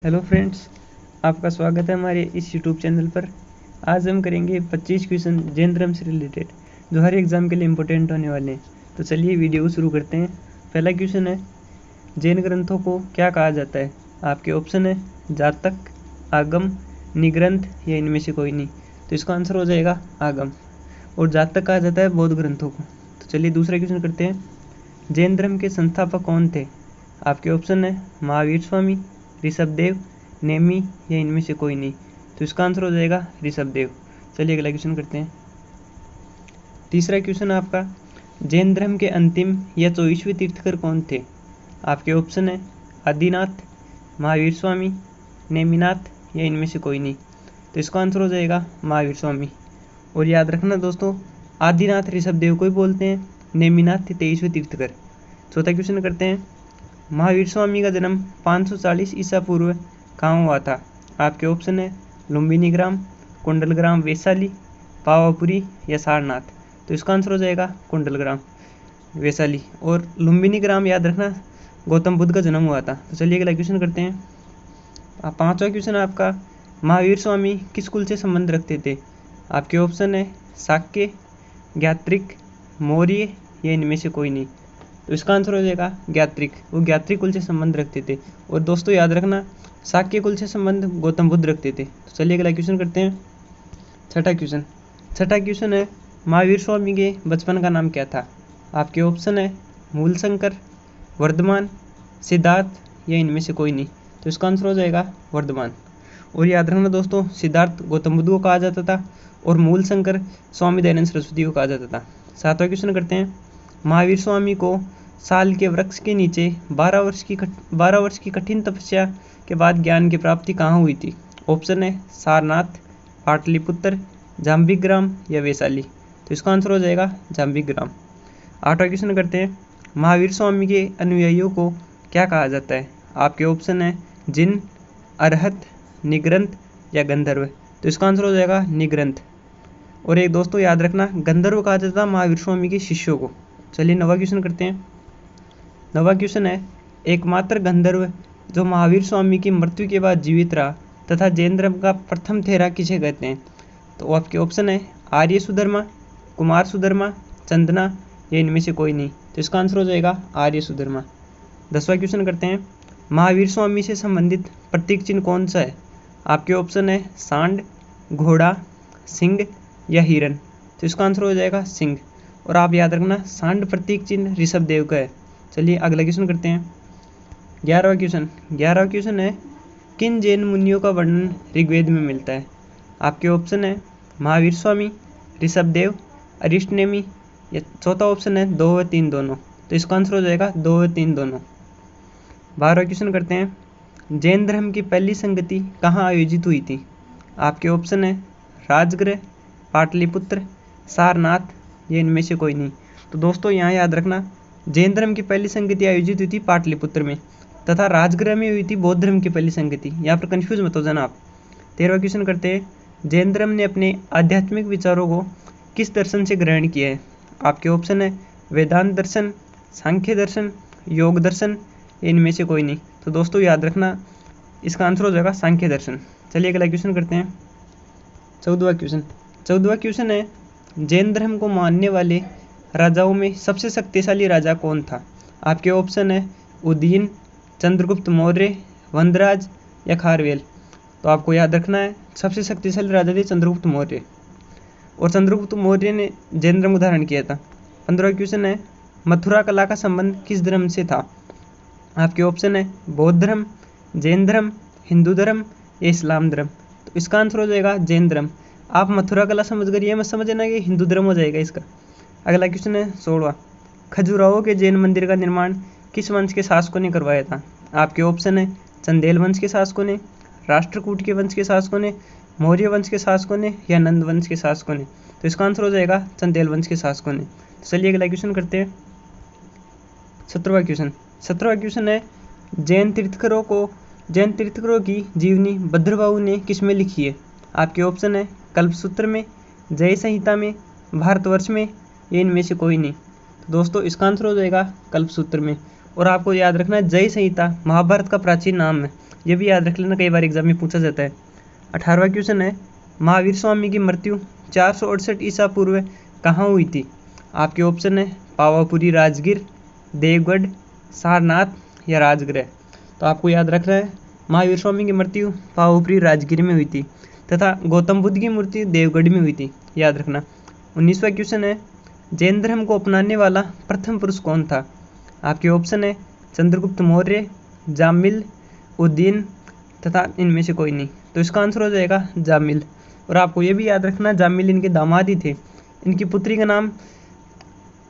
Hello friends, आपका स्वागत है हमारे इस यूट्यूब चैनल पर। आज हम करेंगे 25 क्वेश्चन जैन धर्म से रिलेटेड जो हर एग्ज़ाम के लिए इम्पोर्टेंट होने वाले हैं। तो चलिए वीडियो को शुरू करते हैं। पहला क्वेश्चन है, जैन ग्रंथों को क्या कहा जाता है? आपके ऑप्शन है जातक, आगम, निग्रंथ या इनमें से कोई नहीं। तो इसका आंसर हो जाएगा आगम, और जातक कहा जाता है बौद्ध ग्रंथों को। तो चलिए दूसरा क्वेश्चन करते हैं, जैन धर्म के संस्थापक कौन थे? आपके ऑप्शन है महावीर स्वामी, ऋषभदेव, नेमी या इनमें से कोई नहीं। तो इसका आंसर हो जाएगा ऋषभदेव। चलिए अगला क्वेश्चन करते हैं। तीसरा क्वेश्चन आपका, जैन धर्म के अंतिम या 24वें तीर्थकर कौन थे? आपके ऑप्शन है आदिनाथ, महावीर स्वामी, नेमिनाथ या इनमें से कोई नहीं। तो इसका आंसर हो जाएगा महावीर स्वामी। और याद रखना दोस्तों, आदिनाथ ऋषभदेव को ही बोलते हैं, नेमिनाथ 23वें तीर्थकर। चौथा क्वेश्चन करते हैं, महावीर स्वामी का जन्म 540 ईसा पूर्व कहाँ हुआ था? आपके ऑप्शन है लुम्बिनी ग्राम, कुंडल ग्राम वैशाली, पावापुरी या सारनाथ। तो इसका आंसर हो जाएगा कुंडल ग्राम वैशाली। और लुम्बिनी ग्राम याद रखना गौतम बुद्ध का जन्म हुआ था। तो चलिए अगला क्वेश्चन करते हैं। पांचवा क्वेश्चन आपका, महावीर स्वामी किस कुल से संबंध रखते थे? आपके ऑप्शन है शाक्य, ज्ञात्रिक, मौर्य या इनमें से कोई नहीं। तो इसका आंसर हो जाएगा ज्ञात्रिक। वो ज्ञात्रिक कुल से संबंध रखते थे। और दोस्तों याद रखना, शाक्य कुल से संबंध गौतम बुद्ध रखते थे। तो चलिए अगला क्वेश्चन करते हैं। छठा क्वेश्चन है, महावीर स्वामी के बचपन का नाम क्या था? आपके ऑप्शन है मूलशंकर, वर्धमान, सिद्धार्थ या इनमें से कोई नहीं। तो इसका आंसर हो जाएगा वर्धमान। और याद रखना दोस्तों, सिद्धार्थ गौतम बुद्ध को कहा जाता था और मूलशंकर स्वामी दयानंद सरस्वती को कहा जाता था। सातवां क्वेश्चन करते हैं, महावीर स्वामी को साल के वृक्ष के नीचे 12 वर्ष की कठिन तपस्या के बाद ज्ञान की प्राप्ति कहाँ हुई थी? ऑप्शन है सारनाथ, पाटलिपुत्र, जाम्बिग्राम या वैशाली। तो इसका आंसर हो जाएगा जाम्बिग्राम। आठवां क्वेश्चन करते हैं, महावीर स्वामी के अनुयायियों को क्या कहा जाता है? आपके ऑप्शन है जिन, अरहत, निग्रंथ या गंधर्व। तो इसका आंसर हो जाएगा निग्रंथ। और एक दोस्तों याद रखना, गंधर्व कहा जाता है महावीर स्वामी के शिष्यों को। चलिए नवा क्वेश्चन करते हैं। नवा क्वेश्चन है, एकमात्र गंधर्व जो महावीर स्वामी की मृत्यु के बाद जीवित रहा तथा जैन धर्म का प्रथम थेरा किसे कहते हैं? तो आपके ऑप्शन है आर्य सुधर्मा, कुमार सुधर्मा, चंदना या इनमें से कोई नहीं। तो इसका आंसर हो जाएगा आर्य सुधर्मा। 10वां क्वेश्चन करते हैं, महावीर स्वामी से संबंधित प्रतीक चिन्ह कौन सा है? आपके ऑप्शन है सांड, घोड़ा, सिंह या हिरन। तो इसका आंसर हो जाएगा सिंह। और आप याद रखना, सांड प्रतीक चिन्ह ऋषभदेव का है। चलिए अगला क्वेश्चन करते हैं। 11वां क्वेश्चन है, किन जैन मुनियों का वर्णन ऋग्वेद में मिलता है? आपके ऑप्शन है महावीर स्वामी, ऋषभदेव, अरिष्टनेमी या चौथा ऑप्शन है 2 व 3 दोनों। तो इसका आंसर हो जाएगा 2 व 3 दोनों। 12वां क्वेश्चन करते हैं, जैन धर्म की पहली संगति कहाँ आयोजित हुई थी? आपके ऑप्शन है राजगृह, पाटलिपुत्र, सारनाथ या इनमें से कोई नहीं। तो दोस्तों यहाँ याद रखना, जैन धर्म की पहली संगति आयोजित हुई थी पाटलिपुत्र में, तथा राजगृह में हुई थी बौद्ध धर्म की पहली संगति। यहाँ पर कंफ्यूज मत हो जाना आप। 13वां क्वेश्चन करते हैं, जैन धर्म ने अपने आध्यात्मिक विचारों को किस दर्शन से ग्रहण किया है? आपके ऑप्शन है वेदांत दर्शन, सांख्य दर्शन, योग दर्शन, इनमें से कोई नहीं। तो दोस्तों याद रखना, इसका आंसर हो जाएगा सांख्य दर्शन। चलिए अगला क्वेश्चन करते हैं। 14वां क्वेश्चन है, जैन धर्म को मानने वाले राजाओं में सबसे शक्तिशाली राजा कौन था? आपके ऑप्शन है उदयन, चंद्रगुप्त मौर्य, वंदराज या खारवेल। तो आपको याद रखना है, सबसे शक्तिशाली राजा थे चंद्रगुप्त मौर्य, और चंद्रगुप्त मौर्य ने जैन धर्म को धारण किया था। 15वां क्वेश्चन है, मथुरा कला का संबंध किस धर्म से था? आपके ऑप्शन है बौद्ध धर्म, जैन धर्म, हिंदू धर्म या इस्लाम धर्म। तो इसका आंसर हो जाएगा जैन धर्म। आप मथुरा कला समझ कर ये मत समझना कि हिंदू धर्म हो जाएगा इसका। अगला क्वेश्चन है 16वां, खजुराहो के जैन मंदिर का निर्माण किस वंश के शासकों ने करवाया था? आपके ऑप्शन है चंदेल वंश के शासकों ने, राष्ट्रकूट के वंश के शासकों ने, मौर्य वंश के शासकों ने या नंद वंश के शासकों ने। तो इसका आंसर हो जाएगा चंदेल वंश के शासकों ने। तो चलिए अगला क्वेश्चन करते हैं। 17वां क्वेश्चन है, जैन तीर्थंकरों की जीवनी भद्रबाहु ने किस में लिखी है? आपके ऑप्शन है कल्पसूत्र में, जय संहिता में, भारतवर्ष में या इनमें से कोई नहीं। तो दोस्तों इसका आंसर हो जाएगा कल्पसूत्र में। और आपको याद रखना है जय संहिता महाभारत का प्राचीन नाम है, ये भी याद रख लेना, कई बार एग्जाम में पूछा जाता है। 18वां क्वेश्चन है महावीर स्वामी की मृत्यु 468 ईसा पूर्व कहाँ हुई थी? आपके ऑप्शन है पावापुरी राजगीर, देवगढ़, सारनाथ या राजगृह। तो आपको याद रखना है महावीर स्वामी की मृत्यु पावापुरी राजगीर में हुई थी तथा गौतम बुद्ध की मृत्यु देवगढ़ में हुई थी, याद रखना। 19वां क्वेश्चन है जैन धर्म को अपनाने वाला प्रथम पुरुष कौन था? आपके ऑप्शन है चंद्रगुप्त मौर्य, जामिल, उद्दीन तथा इनमें से कोई नहीं। तो इसका आंसर हो जाएगा जामिल। और आपको ये भी याद रखना जामिल इनके दामाद ही थे, इनकी पुत्री का नाम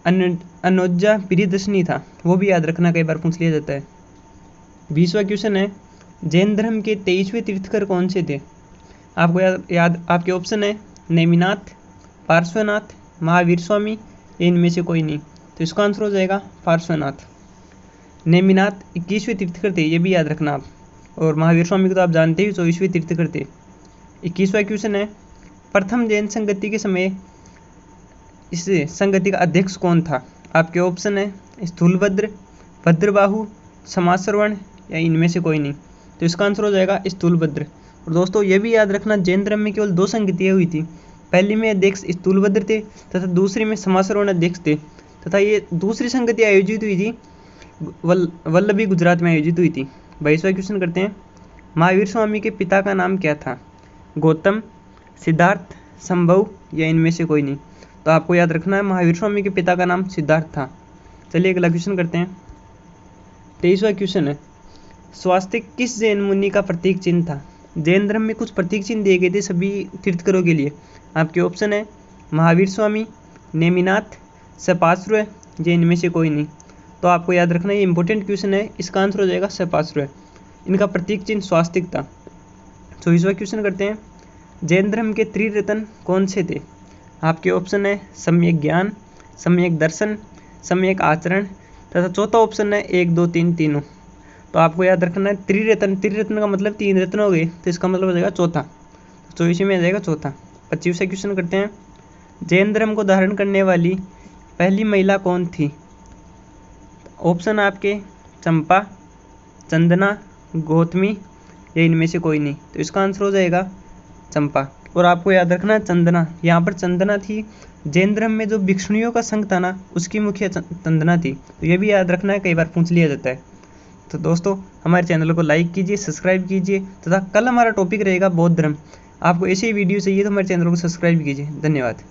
अनुजा प्रियदर्शनी था, वो भी याद रखना, कई बार पूछ लिया जाता है। 20वां क्वेश्चन है जैन धर्म के 23वें तीर्थकर कौन से थे? आपको याद आपके ऑप्शन है नेमिनाथ, पार्श्वनाथ, महावीर स्वामी, इनमें से कोई नहीं। तो इसका आंसर हो जाएगा पार्श्वनाथ। नेमिनाथ 21वें तीर्थकर थे, ये भी याद रखना आप। और महावीर स्वामी को तो आप जानते ही 24वें तीर्थकर थे। 21वां क्वेश्चन है प्रथम जैन संगति के समय इस संगति का अध्यक्ष कौन था? आपके ऑप्शन है स्थूलभद्र, भद्रबाहु, समाश्रवण या इनमें से कोई नहीं। तो इसका आंसर हो जाएगा स्थूलभद्र। और दोस्तों ये भी याद रखना जैन धर्म में केवल 2 संगतियाँ हुई थी, पहली में अध्यक्ष स्थूलभद्र थे तथा दूसरी में समाश्रवण अध्यक्ष थे, तथा ये दूसरी संगति आयोजित हुई थी वल्लभी गुजरात में आयोजित हुई थी। 22वां क्वेश्चन करते हैं महावीर स्वामी के पिता का नाम क्या था? गौतम, सिद्धार्थ, संभव या इनमें से कोई नहीं। तो आपको याद रखना है महावीर स्वामी के पिता का नाम सिद्धार्थ था। चलिए अगला क्वेश्चन करते हैं। 23वां क्वेश्चन है स्वास्तिक किस जैन मुनि का प्रतीक चिन्ह था? जैन धर्म में कुछ प्रतीक चिन्ह दिए गए थे सभी तीर्थकरों के लिए। आपके ऑप्शन है महावीर स्वामी, नेमिनाथ, सपाश्रय या इनमें से कोई नहीं। तो आपको याद रखना ये इंपॉर्टेंट क्वेश्चन है, इसका आंसर हो जाएगा सपाश्रय। इनका प्रतीक चिन्ह स्वास्तिक था। 24वां क्वेश्चन करते हैं जैन धर्म के त्रिरत्न कौन से थे? आपके ऑप्शन है सम्यक ज्ञान, सम्यक दर्शन, सम्यक आचरण तथा चौथा ऑप्शन है 1, 2, 3 तीनों। तो आपको याद रखना है त्रिरत्न का मतलब 3 रत्न हो गए, तो इसका मतलब हो जाएगा चौथा। 24 में आ जाएगा चौथा। 25वां क्वेश्चन करते हैं जैन धर्म को धारण करने वाली पहली महिला कौन थी? ऑप्शन आपके चंपा, चंदना, गौतमी या इनमें से कोई नहीं। तो इसका आंसर हो जाएगा चंपा। और आपको याद रखना है चंदना, यहाँ पर चंदना थी जैन धर्म में जो भिक्षुणियों का संघ था ना, उसकी मुखिया चंदना थी। तो ये भी याद रखना है, कई बार पूछ लिया जाता है। तो दोस्तों हमारे चैनल को लाइक कीजिए, सब्सक्राइब कीजिए तथा कल हमारा टॉपिक रहेगा बौद्ध धर्म। आपको ऐसे ही वीडियो चाहिए तो हमारे चैनल को सब्सक्राइब कीजिए। धन्यवाद।